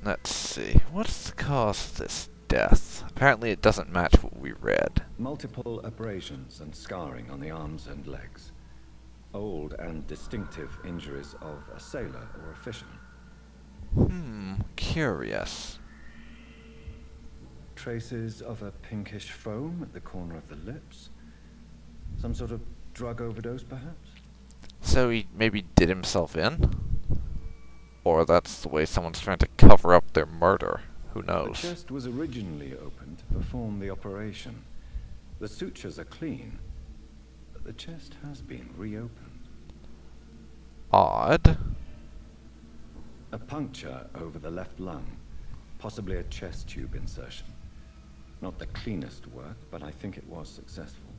Let's see. What's the cause of this death? Apparently it doesn't match what we read. Multiple abrasions and scarring on the arms and legs. Old and distinctive injuries of a sailor or a fisherman. Curious. Traces of a pinkish foam at the corner of the lips. Some sort of drug overdose, perhaps? So he maybe did himself in? Or that's the way someone's trying to cover up their murder. Who knows? The chest was originally opened to perform the operation. The sutures are clean, but the chest has been reopened. Odd. A puncture over the left lung, possibly a chest tube insertion. Not the cleanest work, but I think it was successful.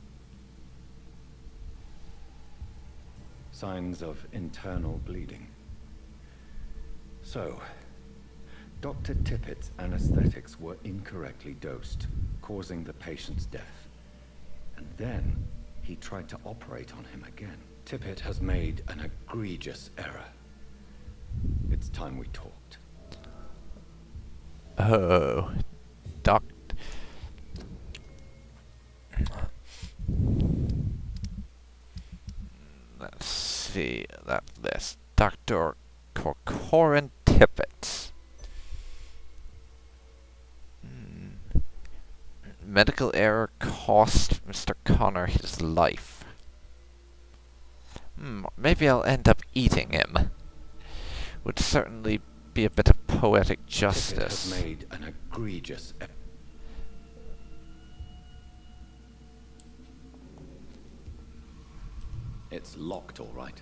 Signs of internal bleeding. So, Dr. Tippett's anesthetics were incorrectly dosed, causing the patient's death. And then he tried to operate on him again. Tippett has made an egregious error. It's time we talked. Oh, let's see that list. Dr. Corcoran Tippett. Medical error cost Mr. Connor his life. Maybe I'll end up eating him. Would certainly be a bit of poetic justice. Tippett has made an egregious error. It's locked, all right.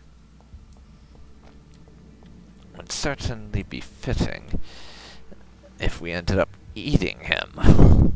Would certainly be fitting if we ended up eating him.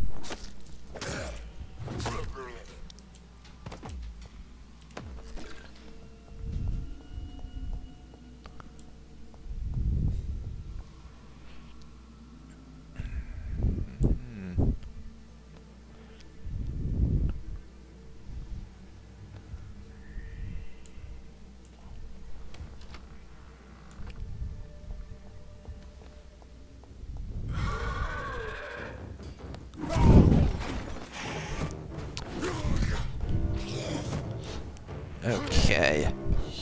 Okay,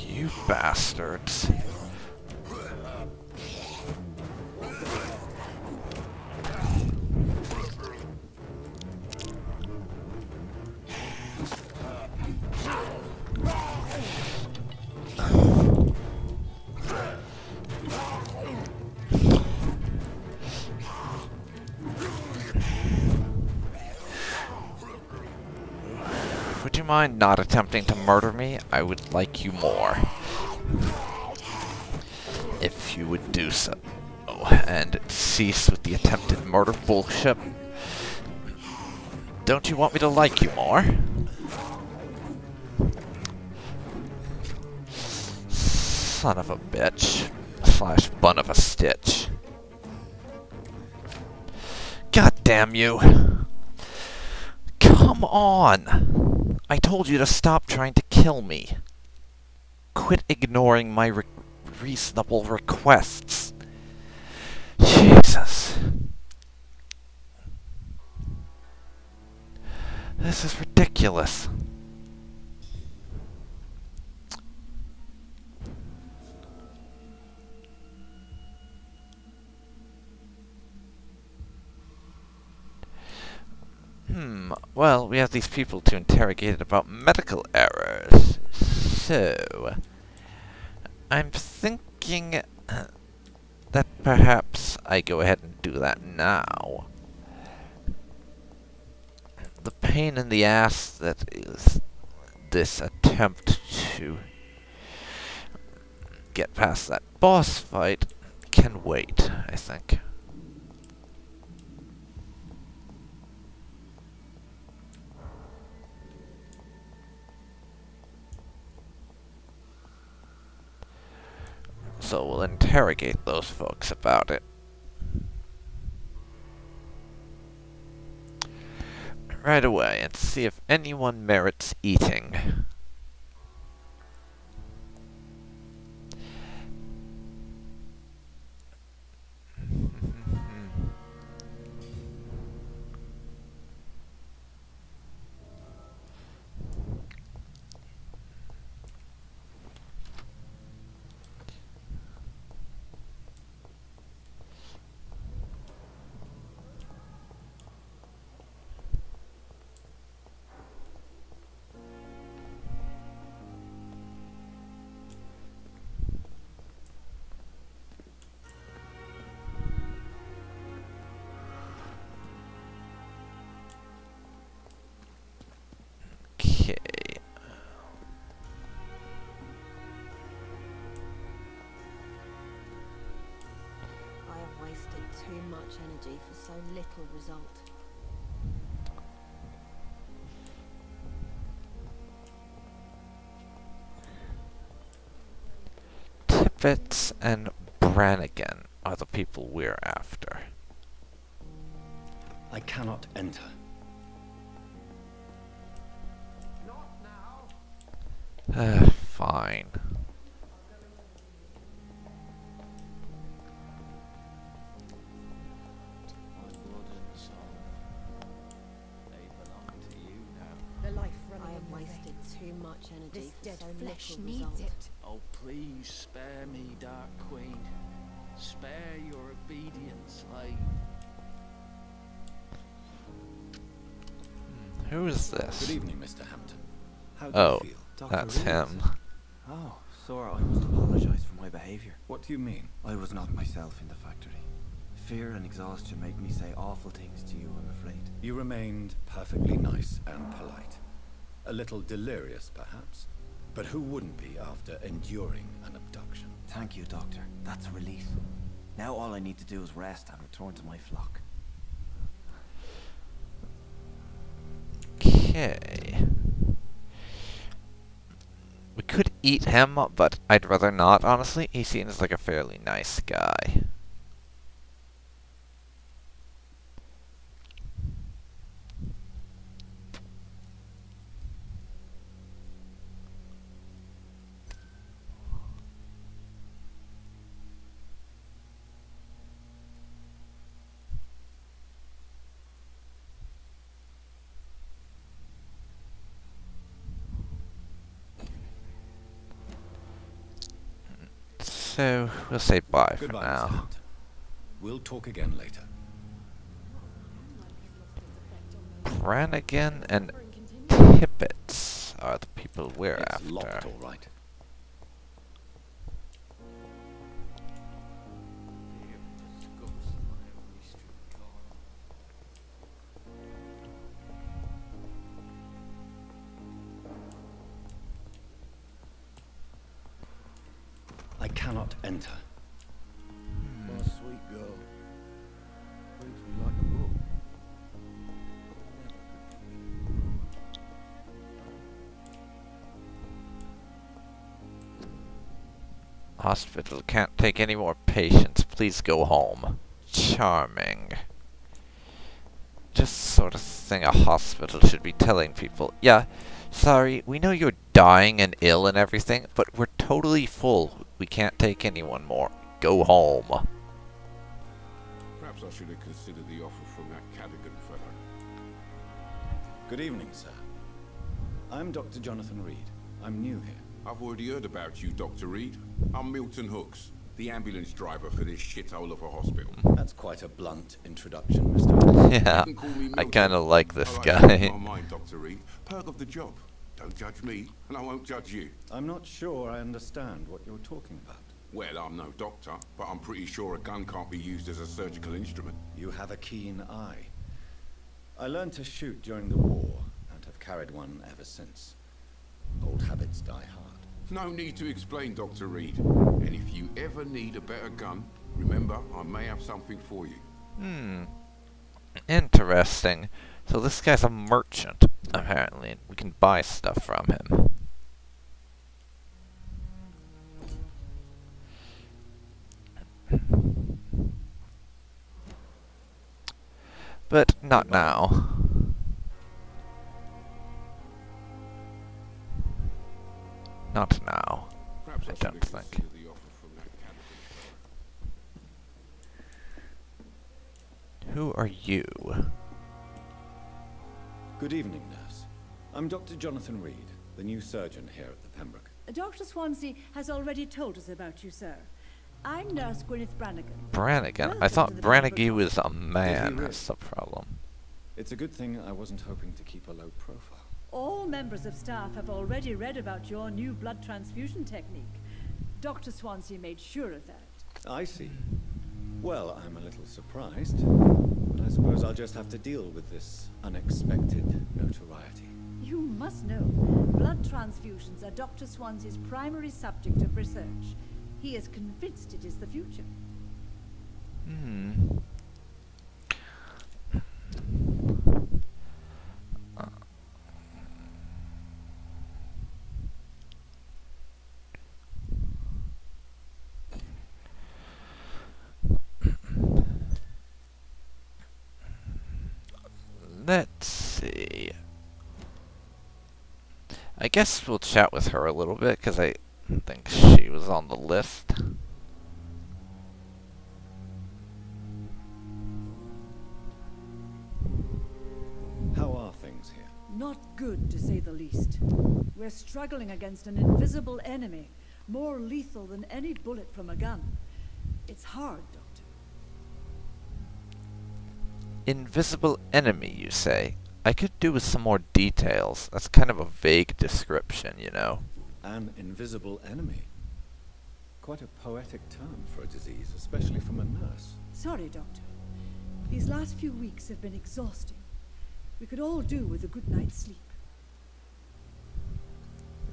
you bastards. Would you mind not attempting to murder me? I would like you more. If you would do so. And cease with the attempted murder bullshit. Don't you want me to like you more? Son of a bitch. Slash bun of a stitch. God damn you. Come on! I told you to stop trying to kill me. Quit ignoring my reasonable requests. Jesus. This is ridiculous. Well, we have these people to interrogate about medical errors. So, I'm thinking that perhaps I go ahead and do that now. The pain in the ass that is this attempt to get past that boss fight can wait, I think. So we'll interrogate those folks about it. Right away and see if anyone merits eating. little result. Tippett and Brannigan are the people we're after. I cannot enter. Fine. The life running I have wasted too much energy. This dead flesh needs it. Oh, please spare me, Dark Queen. Spare your obedient slave. Who is this? Good evening, Mr. Hampton. How do you feel? That's him. Oh, Sora, I must apologize for my behavior. What do you mean? I was not myself in the factory. Fear and exhaustion made me say awful things to you, I'm afraid. You remained perfectly nice and polite. A little delirious, perhaps. But who wouldn't be after enduring an abduction? Thank you, Doctor. That's a relief. Now all I need to do is rest and return to my flock. Okay. We could eat him, but I'd rather not, honestly. He seems like a fairly nice guy. So, we'll say bye for Goodbye, Mr. now. Hampton. We'll talk again later. Brannigan and Tippett are the people we're It's after. locked, all right. I cannot enter. My sweet girl. Reads me like a book. Hospital can't take any more patients. Please go home. Charming. Just sort of thing a hospital should be telling people. Yeah, sorry, we know you're dying and ill and everything, but we're totally full. We can't take anyone more. Go home. Perhaps I should have considered the offer from that Cadigan fellow. Good evening, sir. I'm Dr. Jonathan Reid. I'm new here. I've already heard about you, Dr. Reid. I'm Milton Hooks, the ambulance driver for this shithole of a hospital. That's quite a blunt introduction, Mr. Hampton. Yeah, You can call me I Milton. kinda like this I like guy. to keep my mind, Dr. Reid. Perk of the job. Don't judge me, and I won't judge you. I'm not sure I understand what you're talking about. Well, I'm no doctor, but I'm pretty sure a gun can't be used as a surgical instrument. You have a keen eye. I learned to shoot during the war, and have carried one ever since. Old habits die hard. No need to explain, Dr. Reid. And if you ever need a better gun, remember, I may have something for you. Interesting. So this guy's a merchant, apparently, and we can buy stuff from him. But not now. Not now. Perhaps I should don't have think. considered the offer from that Cadigan. Who are you? Good evening, nurse. I'm Dr. Jonathan Reid, the new surgeon here at the Pembroke. Dr. Swansea has already told us about you, sir. I'm Nurse Gwyneth Brannigan. Brannigan? I Welcome thought to the Brannigan Pembroke was a Hospital. man. really? That's the problem. It's a good thing I wasn't hoping to keep a low profile. All members of staff have already read about your new blood transfusion technique. Dr. Swansea made sure of that. I see. Well, I'm a little surprised, but I suppose I'll just have to deal with this unexpected notoriety. You must know, blood transfusions are Dr. Swansea's primary subject of research. He is convinced it is the future. let's see. I guess we'll chat with her a little bit, because I think she was on the list. How are things here? Not good, to say the least. We're struggling against an invisible enemy, more lethal than any bullet from a gun. It's hard, Doctor. Invisible enemy, you say? I could do with some more details. That's kind of a vague description, you know. An invisible enemy. Quite a poetic term for a disease, especially from a nurse. Sorry, Doctor. These last few weeks have been exhausting. We could all do with a good night's sleep.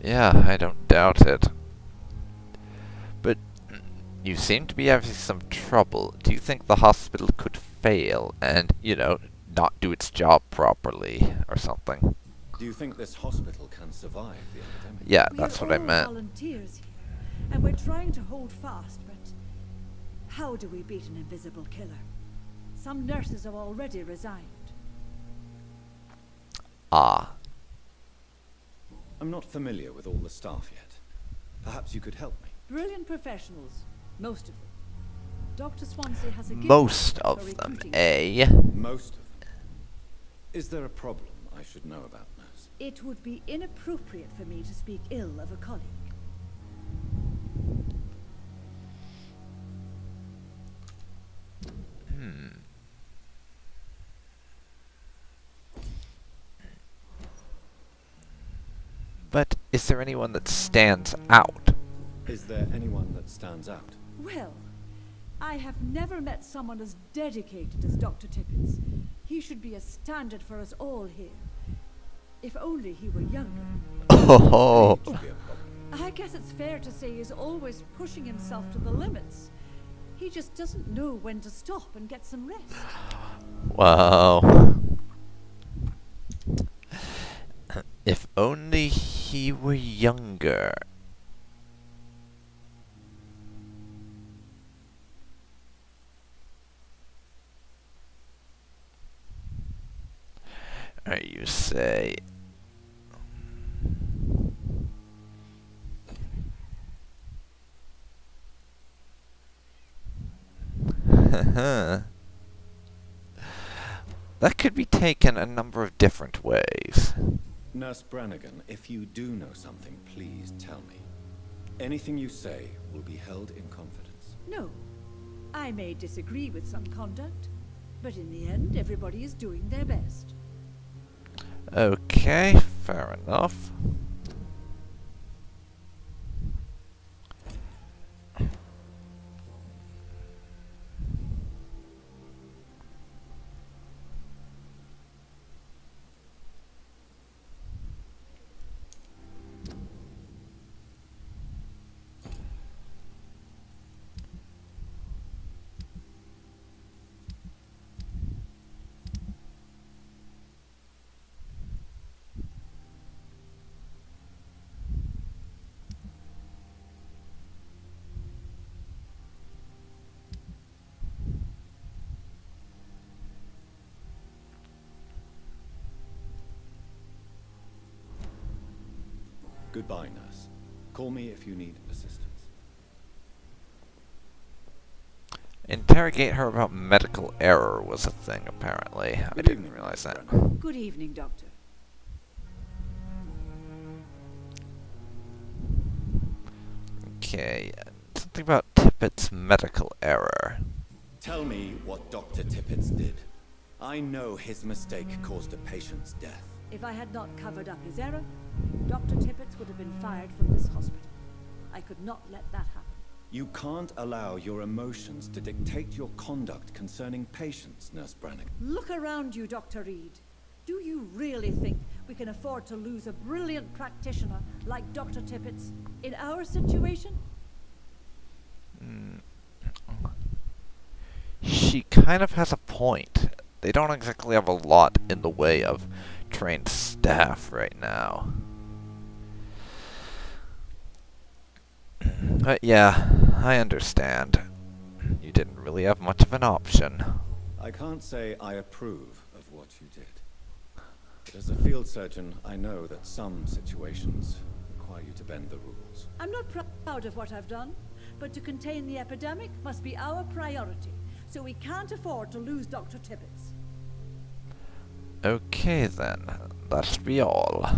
Yeah, I don't doubt it. But you seem to be having some trouble. Do you think the hospital could fail and, you know, not do its job properly or something? Do you think this hospital can survive the epidemic? Yeah, that's what I meant. We're all volunteers here, and we're trying to hold fast, but how do we beat an invisible killer? Some nurses have already resigned. Ah. I'm not familiar with all the staff yet. Perhaps you could help me. Brilliant professionals, most of them. Dr. Swansea has a gift Most for of them, recruiting. eh? Most of them. Is there a problem I should know about, nurse? It would be inappropriate for me to speak ill of a colleague. But is there anyone that stands out? Is there anyone that stands out? Well, I have never met someone as dedicated as Dr. Tippett. He should be a standard for us all here. If only he were younger. Oh, Should be a problem. I guess it's fair to say he's always pushing himself to the limits. He just doesn't know when to stop and get some rest. wow. If only he were younger. Or you say. That could be taken a number of different ways. Nurse Brannigan, if you do know something, please tell me. Anything you say will be held in confidence. No, I may disagree with some conduct, but in the end, everybody is doing their best. Okay, fair enough. Goodbye, nurse. Call me if you need assistance. Interrogate her about medical error was a thing, apparently. I Good didn't evening, realize Mr. that. Brennan. Good evening, Doctor. Okay, something about Tippett's medical error. Tell me what Dr. Tippett did. I know his mistake caused a patient's death. If I had not covered up his error, Dr. Tippett would have been fired from this hospital. I could not let that happen. You can't allow your emotions to dictate your conduct concerning patients, Nurse Brannigan. Look around you, Dr. Reid. Do you really think we can afford to lose a brilliant practitioner like Dr. Tippett in our situation? She kind of has a point. They don't exactly have a lot in the way of trained staff right now. But yeah, I understand. You didn't really have much of an option. I can't say I approve of what you did. As a field surgeon, I know that some situations require you to bend the rules. I'm not proud of what I've done, but to contain the epidemic must be our priority, so we can't afford to lose Dr. Tippets. Okay then, that should be all.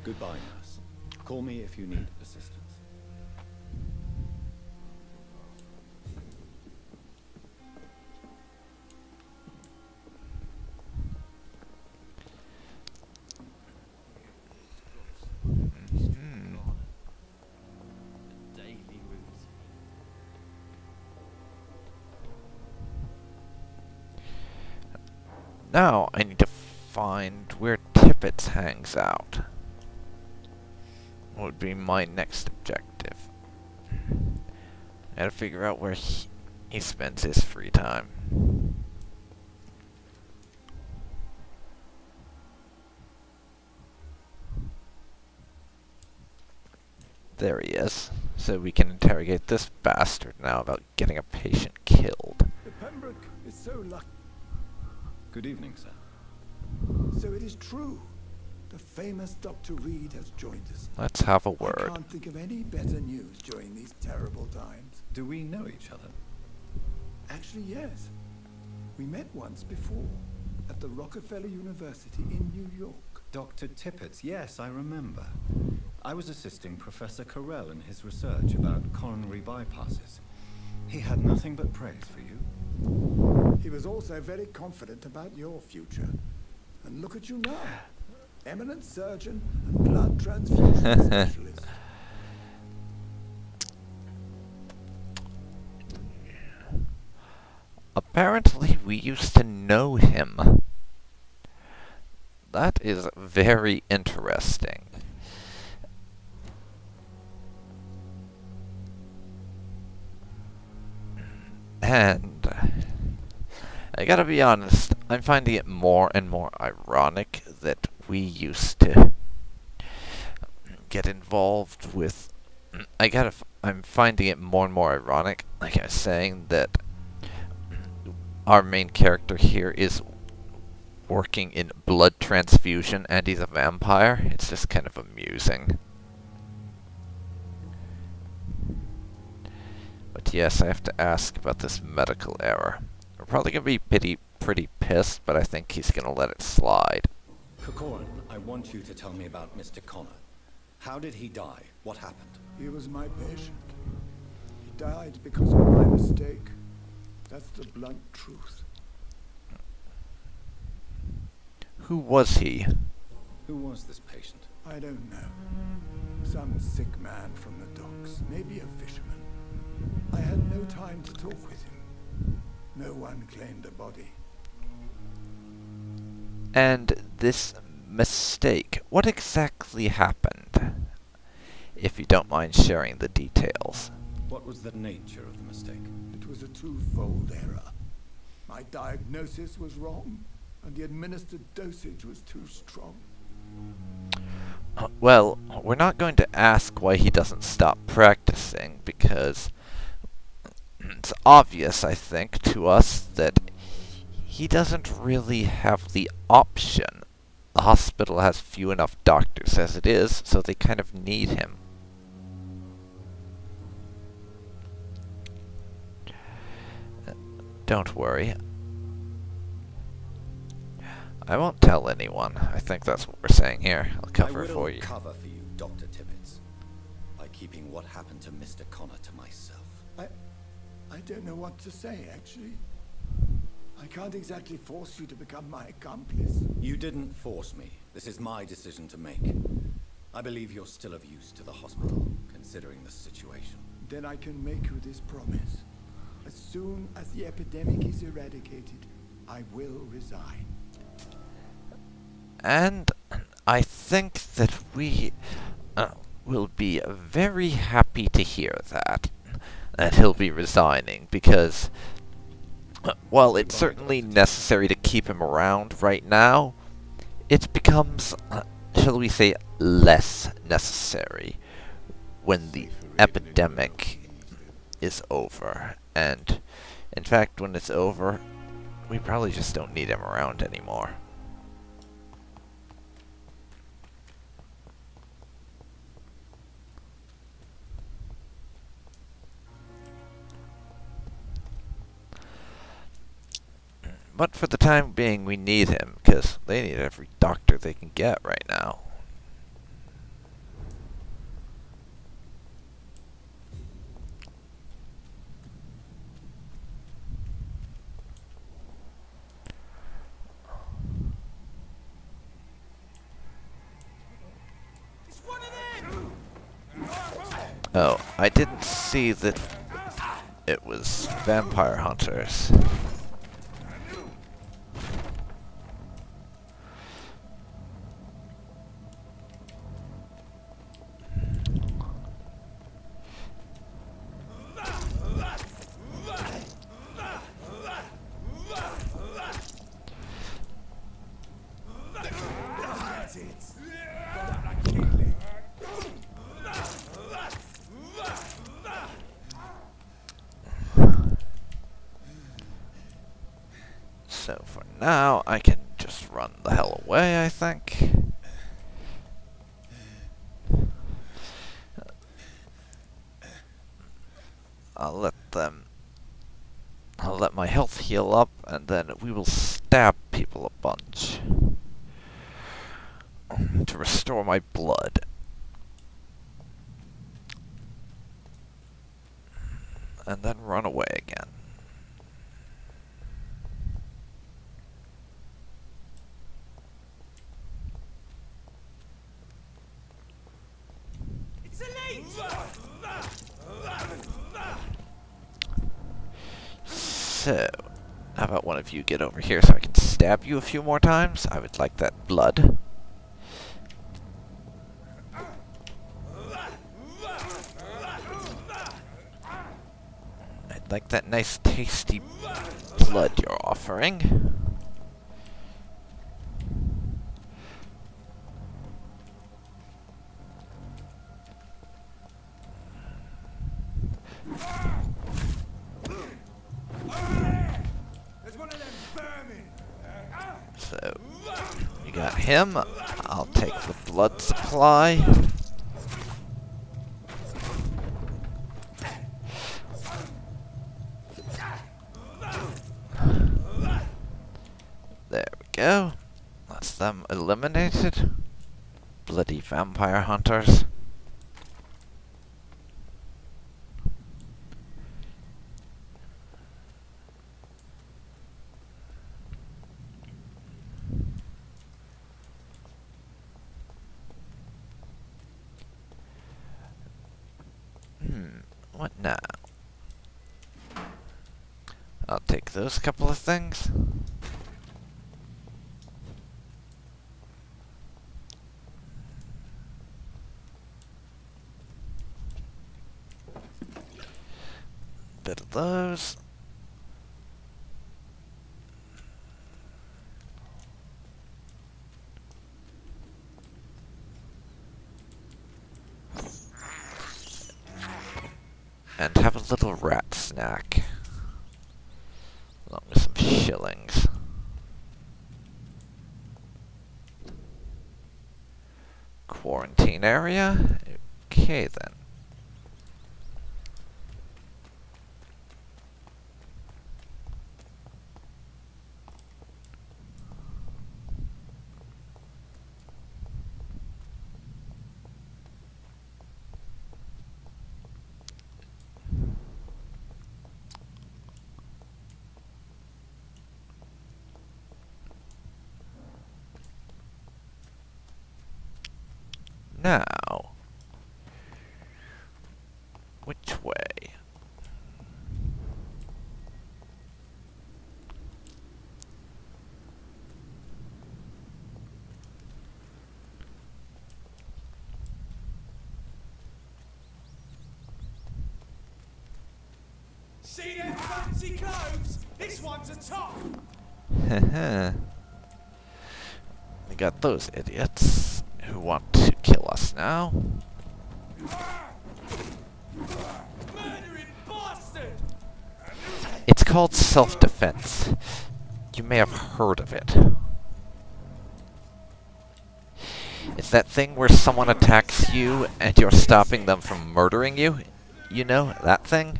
Goodbye, nurse. Call me if you need assistance. Daily routine. Now I need to find where Tippets hangs out. What would be my next objective? I gotta figure out where he spends his free time. There he is. So we can interrogate this bastard now about getting a patient killed. The Pembroke is so lucky. Good evening, sir. So it is true. The famous Dr. Reid has joined us. Let's have a I word. can't think of any better news during these terrible times. Do we know each other? Actually, yes. We met once before at the Rockefeller University in New York. Dr. Tippets, yes, I remember. I was assisting Professor Carell in his research about coronary bypasses. He had nothing but praise for you. He was also very confident about your future. And look at you now. Eminent surgeon and blood transfusion specialist. Apparently we used to know him. That is very interesting. And I gotta be honest, I'm finding it more and more ironic that we used to get involved with... I'm finding it more and more ironic, like I was saying, that our main character here is working in blood transfusion and he's a vampire. It's just kind of amusing. But yes, I have to ask about this medical error. We're probably going to be pretty pissed, but I think he's going to let it slide. Corcoran, I want you to tell me about Mr. Connor. How did he die? What happened? He was my patient. He died because of my mistake. That's the blunt truth. Who was he? Who was this patient? I don't know. Some sick man from the docks, maybe a fisherman. I had no time to talk with him. No one claimed a body. And this mistake, what exactly happened? If you don't mind sharing the details. What was the nature of the mistake? It was a twofold error. My diagnosis was wrong, and the administered dosage was too strong. Well, we're not going to ask why he doesn't stop practicing, because it's obvious, I think, to us that he doesn't really have the option. The hospital has few enough doctors as it is, so they kind of need him. Don't worry. I won't tell anyone. I think that's what we're saying here. I'll cover it for you. I will cover for you, Dr. Tippets, by keeping what happened to Mr. Connor to myself. I don't know what to say, actually. I can't exactly force you to become my accomplice. You didn't force me. This is my decision to make. I believe you're still of use to the hospital, considering the situation. Then I can make you this promise. As soon as the epidemic is eradicated, I will resign. And I think that we will be very happy to hear that he'll be resigning, because while it's certainly necessary to keep him around right now, it becomes, shall we say, less necessary when the epidemic is over. And in fact, when it's over, we probably just don't need him around anymore. But for the time being, we need him, because they need every doctor they can get right now. Oh, I didn't see that it was vampire hunters. So for now, I can just run the hell away, I think. I'll let my health heal up, and then we will stab people a bunch to restore my blood. And then run away again. So, how about one of you get over here so I can stab you a few more times? I would like that blood. I'd like that nice tasty blood you're offering. So, we got him. I'll take the blood supply. There we go. That's them eliminated. Bloody vampire hunters. What now? I'll take those couple of things. Bit of those. And have a little rat snack. Along with some shillings. Quarantine area? Okay then. Now, which way? See them fancy clothes? This one's a top. Heh. We got those idiots who want to kill us now. Murdering bastard! It's called self-defense. You may have heard of it. It's that thing where someone attacks you and you're stopping them from murdering you. You know, that thing?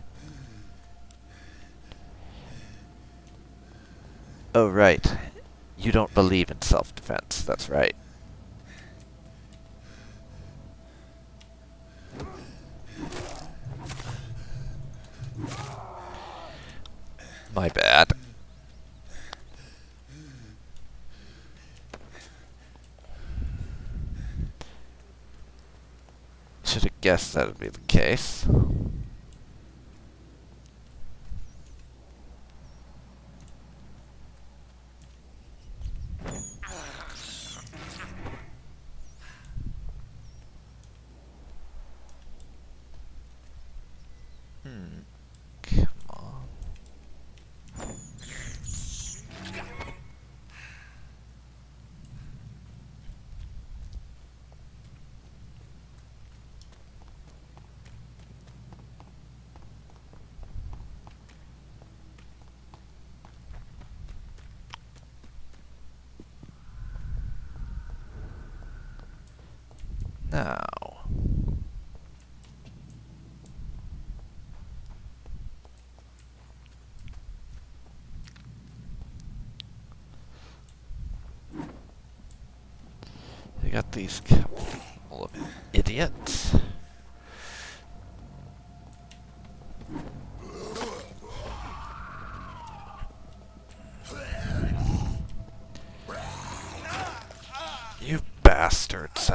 Oh, right. You don't believe in self-defense, that's right. My bad. Should have guessed that would be the case. Come on. Now. We got these couple of idiots. You bastards.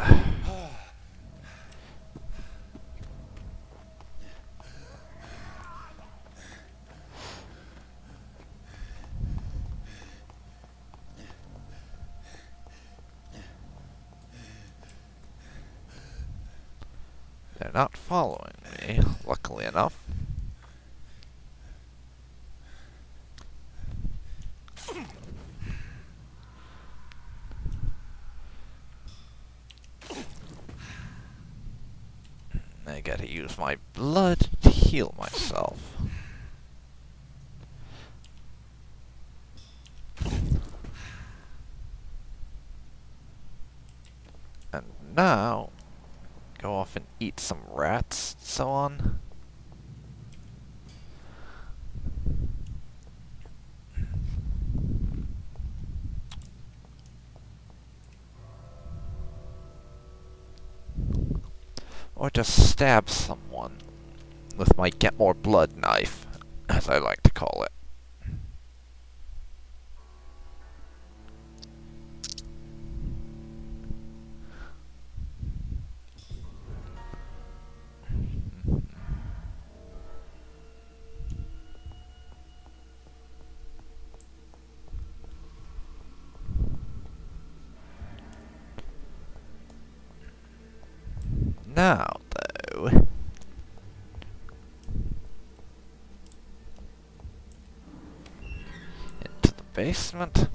They're not following me, luckily enough. I gotta use my blood to heal myself. And now, go off and eat some rats, and so on. Or just stab someone with my get more blood knife, as I like to call it. Now, though, into the basement.